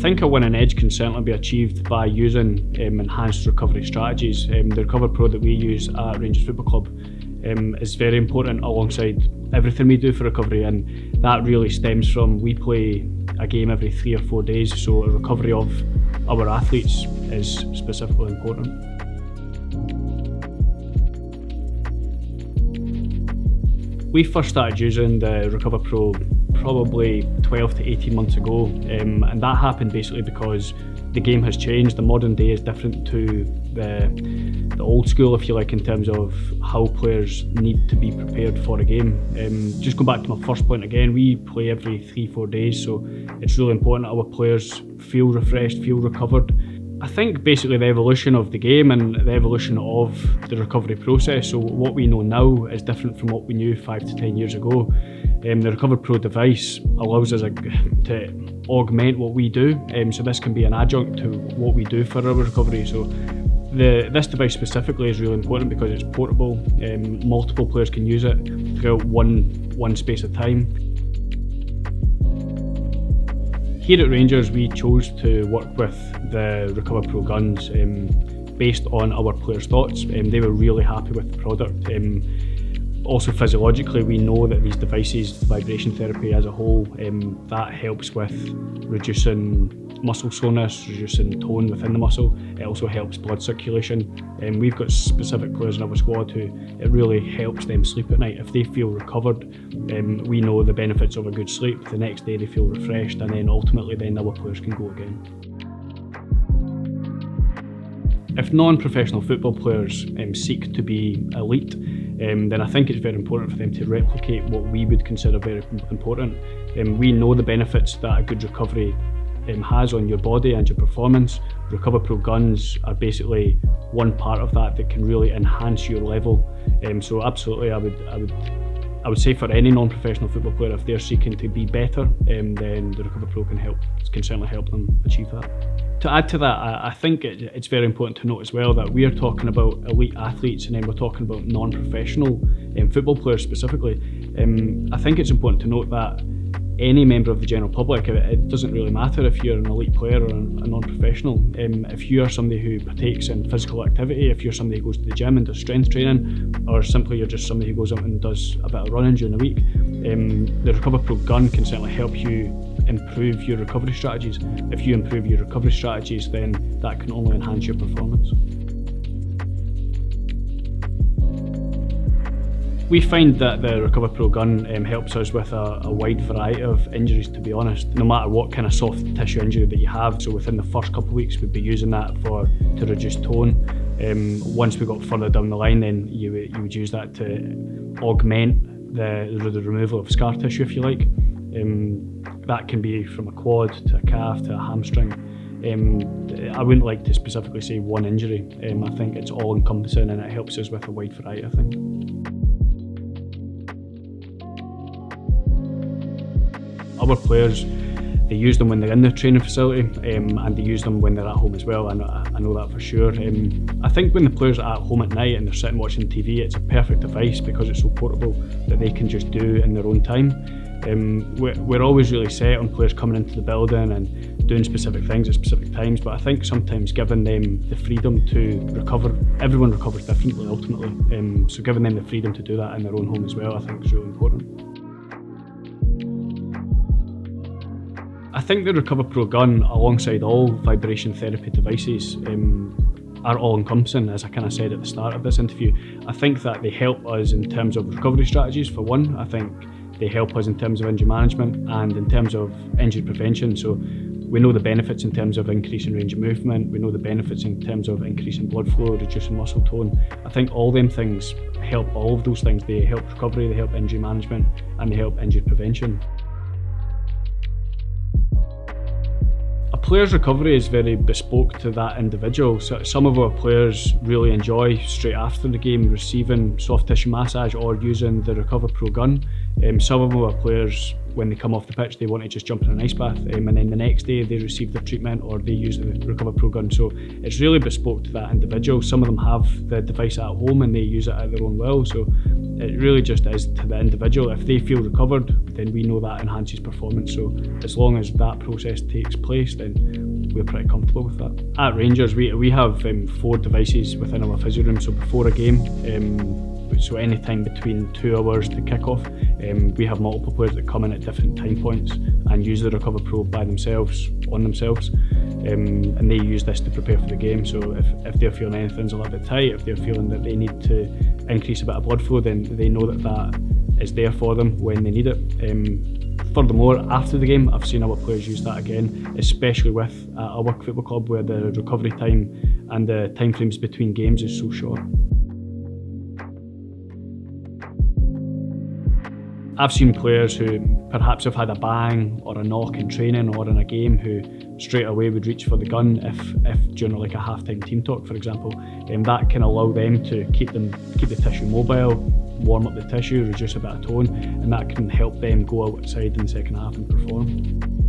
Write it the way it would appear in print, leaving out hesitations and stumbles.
think a winning edge can certainly be achieved by using enhanced recovery strategies. The Recover Pro that we use at Rangers Football Club is very important alongside everything we do for recovery, and that really stems from we play a game every 3 or 4 days, so a recovery of our athletes is specifically important. We first started using the Recover Pro probably 12 to 18 months ago, and that happened basically because the game has changed. The modern day is different to the old school, if you like, in terms of how players need to be prepared for a game. Just going back to my first point again, we play every 3-4 days, so it's really important that our players feel refreshed, feel recovered. I think basically the evolution of the game and the evolution of the recovery process, so what we know now is different from what we knew 5 to 10 years ago. The Recover Pro device allows us to augment what we do, so this can be an adjunct to what we do for our recovery. So this device specifically is really important because it's portable. Multiple players can use it throughout one space of time. Here at Rangers, we chose to work with the Recover Pro guns based on our players' thoughts. They were really happy with the product. Also physiologically, we know that these devices, vibration therapy as a whole, that helps with reducing muscle soreness, reducing tone within the muscle. It also helps blood circulation. We've got specific players in our squad who it really helps them sleep at night. If they feel recovered, we know the benefits of a good sleep. The next day they feel refreshed, and then ultimately our players can go again. If non-professional football players seek to be elite, then I think it's very important for them to replicate what we would consider very important. We know the benefits that a good recovery has on your body and your performance. Recover Pro guns are basically one part of that can really enhance your level. So absolutely, I would say for any non-professional football player, if they're seeking to be better, then the Recover Pro can certainly help them achieve that. To add to that, I think it's very important to note as well that we are talking about elite athletes, and then we're talking about non-professional football players specifically. I think it's important to note that any member of the general public, it doesn't really matter if you're an elite player or a non-professional. If you are somebody who partakes in physical activity, if you're somebody who goes to the gym and does strength training, or simply you're just somebody who goes out and does a bit of running during the week, the Recover Pro gun can certainly help you improve your recovery strategies. If you improve your recovery strategies, then that can only enhance your performance. We find that the Recover Pro gun helps us with a wide variety of injuries, to be honest, no matter what kind of soft tissue injury that you have. So within the first couple of weeks, we'd be using that to reduce tone. Once we got further down the line, then you would use that to augment the removal of scar tissue, if you like. That can be from a quad to a calf to a hamstring. I wouldn't like to specifically say one injury. I think it's all encompassing, and it helps us with a wide variety, I think. Our players, they use them when they're in the training facility, and they use them when they're at home as well. I know that for sure. I think when the players are at home at night and they're sitting watching TV, it's a perfect device because it's so portable that they can just do in their own time. We're always really set on players coming into the building and doing specific things at specific times, but I think sometimes giving them the freedom to recover, everyone recovers differently ultimately, so giving them the freedom to do that in their own home as well, I think is really important. I think the Recover Pro gun, alongside all vibration therapy devices, are all-encompassing, as I kind of said at the start of this interview. I think that they help us in terms of recovery strategies, for one. I think they help us in terms of injury management and in terms of injury prevention. So we know the benefits in terms of increasing range of movement, we know the benefits in terms of increasing blood flow, reducing muscle tone. I think all them things help, all of those things. They help recovery, they help injury management, and they help injury prevention. A player's recovery is very bespoke to that individual. So some of our players really enjoy straight after the game receiving soft tissue massage or using the Recover Pro gun. Some of our players when they come off the pitch, they want to just jump in an ice bath, and then the next day they receive their treatment or they use the Recover Pro gun. So it's really bespoke to that individual. Some of them have the device at home and they use it at their own will. So it really just is to the individual. If they feel recovered, then we know that enhances performance. So as long as that process takes place, then we're pretty comfortable with that. At Rangers, we have 4 devices within our physio room. So before a game, so any time between 2 hours to kick-off, we have multiple players that come in at different time points and use the Recover Pro by themselves, on themselves, and they use this to prepare for the game. So if they're feeling anything's a little bit tight, if they're feeling that they need to increase a bit of blood flow, then they know that is there for them when they need it. Furthermore, after the game, I've seen our players use that again, especially with our work football club, where the recovery time and the timeframes between games is so short. I've seen players who perhaps have had a bang or a knock in training or in a game who straight away would reach for the gun if during like a half-time team talk, for example. That can allow them to keep the tissue mobile, warm up the tissue, reduce a bit of tone, and that can help them go outside in the second half and perform.